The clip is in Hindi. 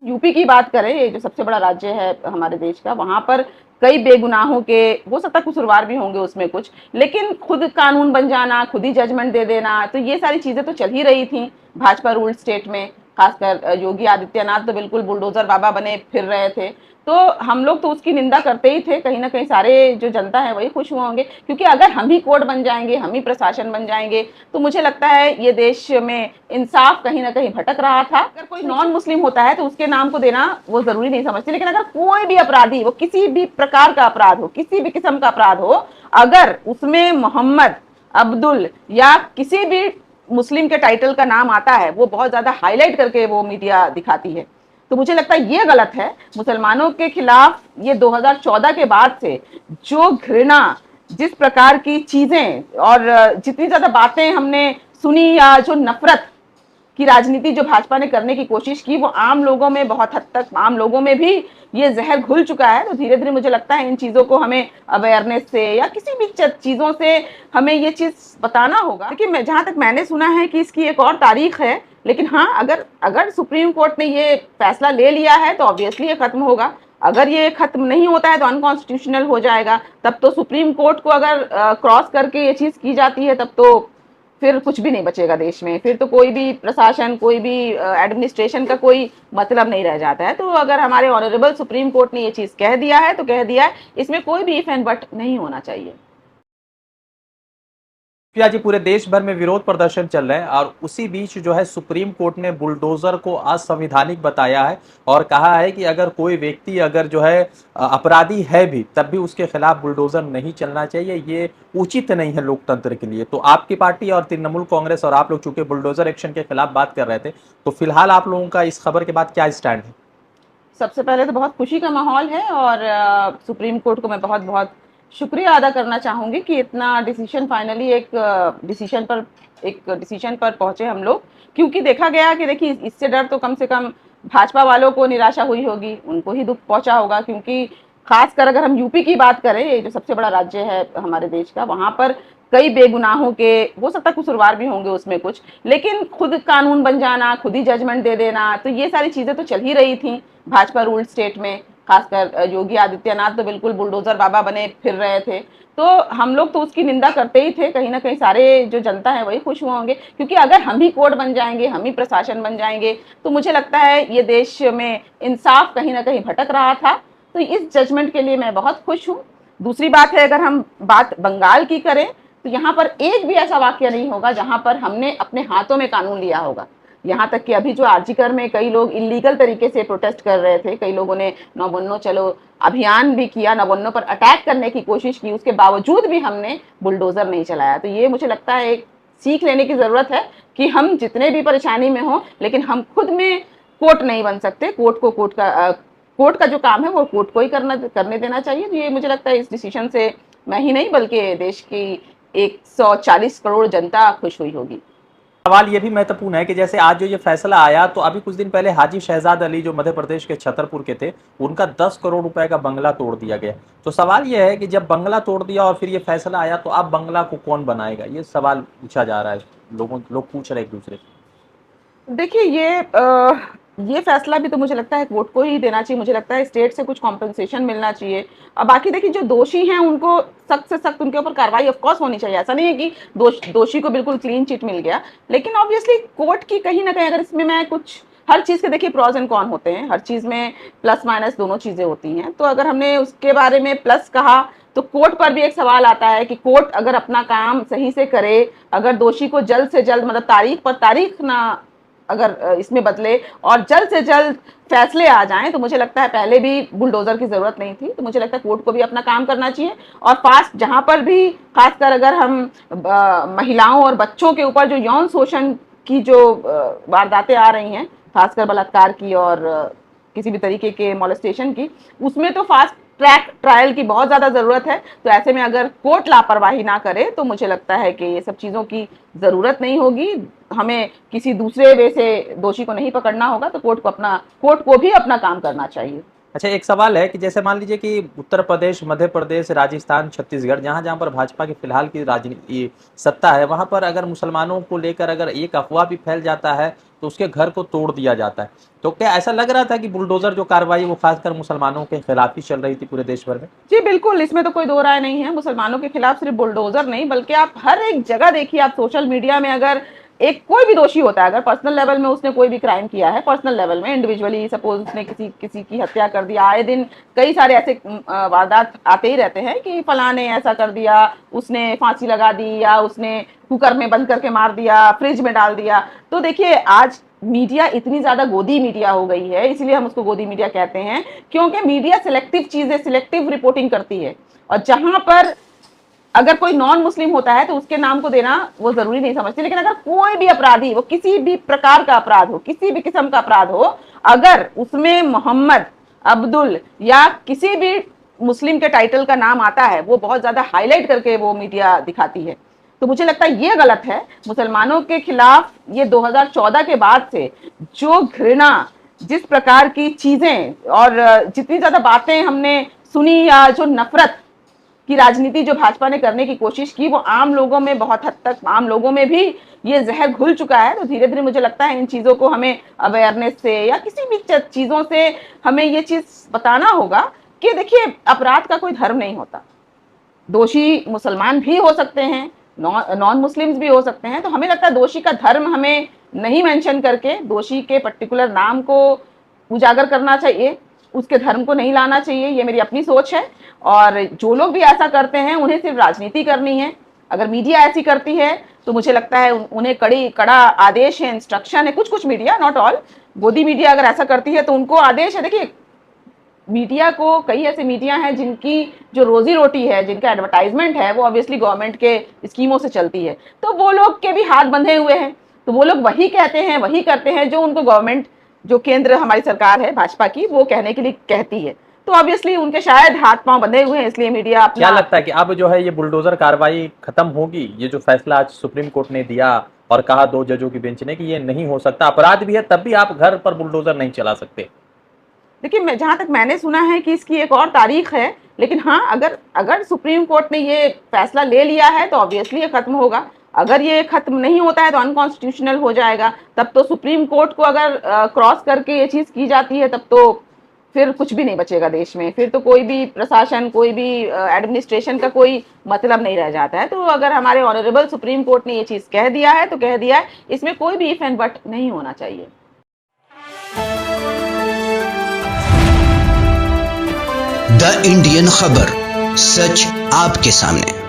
यूपी की बात करें, ये जो सबसे बड़ा राज्य है हमारे देश का, वहां पर कई बेगुनाहों के, हो सकता है कसूरवार भी होंगे उसमें कुछ, लेकिन खुद कानून बन जाना, खुद ही जजमेंट दे देना, तो ये सारी चीजें तो चल ही रही थी भाजपा रूल्ड स्टेट में। खासकर योगी आदित्यनाथ तो बिल्कुल बुलडोजर बाबा बने फिर रहे थे। तो हम लोग तो उसकी निंदा करते ही थे, कहीं ना कहीं सारे जो जनता है वही खुश हुए होंगे, क्योंकि अगर हम ही कोर्ट बन जाएंगे, हम ही प्रशासन बन जाएंगे, तो मुझे लगता है ये देश में इंसाफ कहीं ना कहीं भटक रहा था। अगर कोई नॉन मुस्लिम होता है तो उसके नाम को देना वो जरूरी नहीं समझती, लेकिन अगर कोई भी अपराधी, वो किसी भी प्रकार का अपराध हो, किसी भी किस्म का अपराध हो, अगर उसमें मोहम्मद, अब्दुल या किसी भी मुस्लिम के टाइटल का नाम आता है, वो बहुत ज्यादा हाईलाइट करके वो मीडिया दिखाती है, तो मुझे लगता है ये गलत है। मुसलमानों के खिलाफ ये 2014 के बाद से जो घृणा, जिस प्रकार की चीजें और जितनी ज्यादा बातें हमने सुनी, या जो नफरत की राजनीति जो भाजपा ने करने की कोशिश की, वो आम लोगों में, बहुत हद तक आम लोगों में भी ये जहर घुल चुका है। तो धीरे धीरे मुझे लगता है इन चीजों को हमें अवेयरनेस से या किसी भी चीजों से हमें ये चीज बताना होगा। देखिए, मैं जहां तक मैंने सुना है कि इसकी एक और तारीख है, लेकिन हाँ, अगर अगर सुप्रीम कोर्ट ने ये फैसला ले लिया है तो ऑब्वियसली ये खत्म होगा। अगर ये खत्म नहीं होता है तो अनकॉन्स्टिट्यूशनल हो जाएगा। तब तो सुप्रीम कोर्ट को अगर क्रॉस करके ये चीज की जाती है, तब तो फिर कुछ भी नहीं बचेगा देश में, फिर तो कोई भी प्रशासन, कोई भी एडमिनिस्ट्रेशन का कोई मतलब नहीं रह जाता है। तो अगर हमारे ऑनरेबल सुप्रीम कोर्ट ने ये चीज कह दिया है तो कह दिया है, इसमें कोई भी इफ एंड बट नहीं होना चाहिए। जी, पूरे देश भर में विरोध प्रदर्शन चल रहे हैं और उसी बीच जो है सुप्रीम कोर्ट ने बुलडोजर को असंवैधानिक बताया है और कहा है कि अगर कोई व्यक्ति अगर जो है अपराधी है भी, तब भी उसके खिलाफ बुलडोजर नहीं चलना चाहिए, ये उचित नहीं है लोकतंत्र के लिए। तो आपकी पार्टी और तृणमूल कांग्रेस और आप लोग चूंकि बुलडोजर एक्शन के खिलाफ बात कर रहे थे, तो फिलहाल आप लोगों का इस खबर के बाद क्या स्टैंड है? सबसे पहले तो बहुत खुशी का माहौल है, और सुप्रीम कोर्ट को मैं बहुत बहुत शुक्रिया अदा करना चाहूंगी कि इतना डिसीजन फाइनली एक डिसीजन पर पहुंचे हम लोग। क्योंकि देखा गया कि देखिए, इससे डर तो कम से कम भाजपा वालों को निराशा हुई होगी, उनको ही दुख पहुंचा होगा। क्योंकि खासकर अगर हम यूपी की बात करें, ये जो सबसे बड़ा राज्य है हमारे देश का, वहां पर कई बेगुनाहों के, हो सकता है कसूरवार भी होंगे उसमें कुछ, लेकिन खुद कानून बन जाना, खुद ही जजमेंट दे देना, तो ये सारी चीजें तो चल ही रही थी भाजपा रूल्ड स्टेट में। खासकर योगी आदित्यनाथ तो बिल्कुल बुलडोजर बाबा बने फिर रहे थे। तो हम लोग तो उसकी निंदा करते ही थे, कहीं ना कहीं सारे जो जनता है वही खुश हुए होंगे, क्योंकि अगर हम ही कोर्ट बन जाएंगे, हम ही प्रशासन बन जाएंगे, तो मुझे लगता है ये देश में इंसाफ कहीं ना कहीं भटक रहा था। तो इस जजमेंट के लिए मैं बहुत खुश हूँ। दूसरी बात है, अगर हम बात बंगाल की करें, तो यहाँ पर एक भी ऐसा वाक्य नहीं होगा जहां पर हमने अपने हाथों में कानून लिया होगा। यहाँ तक कि अभी जो आर्जिकर में कई लोग इलीगल तरीके से प्रोटेस्ट कर रहे थे, कई लोगों ने नौ चलो अभियान भी किया, नौ पर अटैक करने की कोशिश की, उसके बावजूद भी हमने बुलडोजर नहीं चलाया। तो ये मुझे लगता है एक सीख लेने की जरूरत है कि हम जितने भी परेशानी में हो, लेकिन हम खुद में कोर्ट नहीं बन सकते। कोर्ट का जो काम है वो कोर्ट को ही करने देना चाहिए। तो ये मुझे लगता है इस डिसीजन से मैं ही नहीं बल्कि देश की 140 करोड़ जनता खुश हुई होगी। सवाल ये भी महत्वपूर्ण है कि जैसे आज जो ये फैसला आया, तो अभी कुछ दिन पहले हाजी शहजाद अली जो मध्य प्रदेश के छतरपुर के थे, उनका 10 करोड़ रुपए का बंगला तोड़ दिया गया। तो सवाल ये है कि जब बंगला तोड़ दिया और फिर ये फैसला आया, तो अब बंगला को कौन बनाएगा? ये सवाल पूछा जा रहा है, लोग पूछ रहे हैं एक दूसरे से। देखिए, ये फैसला भी तो मुझे लगता है कोर्ट को ही देना चाहिए। मुझे लगता है स्टेट से कुछ कॉम्पेंसेशन मिलना चाहिए। अब बाकी देखिए, जो दोषी हैं उनको सख्त से सख्त उनके ऊपर कार्रवाई ऑफ कोर्स होनी चाहिए। ऐसा नहीं है कि दोषी को बिल्कुल क्लीन चिट मिल गया, लेकिन ऑब्वियसली कोर्ट की कहीं ना कहीं, अगर इसमें मैं कुछ, हर चीज के देखिए प्रॉज एंड कॉन होते हैं, हर चीज में प्लस माइनस दोनों चीजें होती हैं। तो अगर हमने उसके बारे में प्लस कहा, तो कोर्ट पर भी एक सवाल आता है कि कोर्ट अगर अपना काम सही से करे, अगर दोषी को जल्द से जल्द, मतलब तारीख पर तारीख ना अगर इसमें बदले और जल्द से जल्द फैसले आ जाएं, तो मुझे लगता है पहले भी बुलडोजर की जरूरत नहीं थी। तो मुझे लगता है कोर्ट को भी अपना काम करना चाहिए, और फास्ट जहां पर भी, खासकर अगर हम महिलाओं और बच्चों के ऊपर जो यौन शोषण की जो वारदातें आ रही हैं, खासकर बलात्कार की और किसी भी तरीके के मोलेस्टेशन की, उसमें तो फास्ट ट्रैक ट्रायल की बहुत ज्यादा जरूरत है। तो ऐसे में अगर कोर्ट लापरवाही ना करे, तो मुझे लगता है कि ये सब चीजों की जरूरत नहीं होगी। हमें किसी दूसरे वे से दोषी को नहीं पकड़ना होगा, तो कोर्ट को भी अपना काम करना चाहिए। अच्छा, एक सवाल है कि जैसे मान लीजिए कि उत्तर प्रदेश, मध्य प्रदेश, राजस्थान, छत्तीसगढ़, जहां जहां पर भाजपा की फिलहाल की राजनीति सत्ता है, वहां पर अगर मुसलमानों को लेकर अगर एक अफवाह भी फैल जाता है, तो उसके घर को तोड़ दिया जाता है। तो क्या ऐसा लग रहा था कि बुलडोजर जो कार्रवाई वो खासकर मुसलमानों के खिलाफ ही चल रही थी पूरे देश भर में? जी बिल्कुल, इसमें तो कोई दो राय नहीं है। मुसलमानों के खिलाफ सिर्फ बुलडोजर नहीं, बल्कि आप हर एक जगह देखिए, आप सोशल मीडिया में अगर एक कोई भी दोषी होता है, अगर पर्सनल लेवल में उसने कोई भी क्राइम किया है, पर्सनल लेवल में इंडिविजुअली, सपोज उसने किसी किसी की हत्या कर दिया, आए दिन कई सारे ऐसे वारदात आते ही रहते हैं कि फलां ने ऐसा कर दिया, उसने फांसी लगा दी, या उसने कुकर में बंद करके मार दिया, फ्रिज में डाल दिया। तो देखिए, आज मीडिया इतनी ज्यादा गोदी मीडिया हो गई है, इसलिए हम उसको गोदी मीडिया कहते हैं, क्योंकि मीडिया सिलेक्टिव चीजें, सिलेक्टिव रिपोर्टिंग करती है। और जहां पर अगर कोई नॉन मुस्लिम होता है तो उसके नाम को देना वो जरूरी नहीं समझती, लेकिन अगर कोई भी अपराधी, वो किसी भी प्रकार का अपराध हो, किसी भी किस्म का अपराध हो, अगर उसमें मोहम्मद, अब्दुल या किसी भी मुस्लिम के टाइटल का नाम आता है, वो बहुत ज्यादा हाईलाइट करके वो मीडिया दिखाती है। तो मुझे लगता है ये गलत है। मुसलमानों के खिलाफ ये 2014 के बाद से जो घृणा, जिस प्रकार की चीजें और जितनी ज्यादा बातें हमने सुनी, या जो नफरत की राजनीति जो भाजपा ने करने की कोशिश की, वो आम लोगों में, बहुत हद तक आम लोगों में भी ये जहर घुल चुका है। तो धीरे धीरे मुझे लगता है इन चीजों को हमें अवेयरनेस से या किसी भी चीजों से हमें ये चीज बताना होगा कि देखिए, अपराध का कोई धर्म नहीं होता। दोषी मुसलमान भी हो सकते हैं, नॉन मुस्लिम्स भी हो सकते हैं। तो हमें लगता है दोषी का धर्म हमें नहीं मेंशन करके दोषी के पर्टिकुलर नाम को उजागर करना चाहिए, उसके धर्म को नहीं लाना चाहिए। ये मेरी अपनी सोच है। और जो लोग भी ऐसा करते हैं उन्हें सिर्फ राजनीति करनी है। अगर मीडिया ऐसी करती है तो मुझे लगता है उन्हें कड़ा आदेश है, इंस्ट्रक्शन है। कुछ कुछ मीडिया, नॉट ऑल, गोदी मीडिया अगर ऐसा करती है तो उनको आदेश है। देखिए, मीडिया को, कई ऐसे मीडिया हैं जिनकी जो रोजी रोटी है, जिनका एडवर्टाइजमेंट है, वो ऑब्वियसली गवर्नमेंट के स्कीमों से चलती है। तो वो लोग के भी हाथ बंधे हुए हैं, तो वो लोग वही कहते हैं, वही करते हैं जो उनको गवर्नमेंट, जो केंद्र हमारी सरकार है भाजपा की, वो कहने के लिए कहती है। तो ऑब्वियसली उनके शायद हाथ पांव बंधे हुए हैं, इसलिए मीडिया अपना। क्या लगता है कि अब जो है ये बुलडोजर कार्रवाई खत्म होगी? ये जो फैसला आज सुप्रीम कोर्ट ने दिया और कहा 2 जजों की बेंच ने कि ये नहीं हो सकता, अपराध भी है, तब भी आप घर पर बुलडोजर नहीं चला सकते। देखिए, जहां तक मैंने सुना है कि इसकी एक और तारीख है, लेकिन हाँ, अगर सुप्रीम कोर्ट ने ये फैसला ले लिया है तो ऑब्वियसली ये खत्म होगा। अगर ये खत्म नहीं होता है तो अनकॉन्स्टिट्यूशनल हो जाएगा। तब तो सुप्रीम कोर्ट को अगर क्रॉस करके ये चीज की जाती है, तब तो फिर कुछ भी नहीं बचेगा देश में। फिर तो कोई भी प्रशासन, कोई भी एडमिनिस्ट्रेशन का कोई मतलब नहीं रह जाता है। तो अगर हमारे ऑनरेबल सुप्रीम कोर्ट ने ये चीज कह दिया है तो कह दिया है, इसमें कोई भी इफ एंड बट नहीं होना चाहिए। द इंडियन खबर, सच आपके सामने।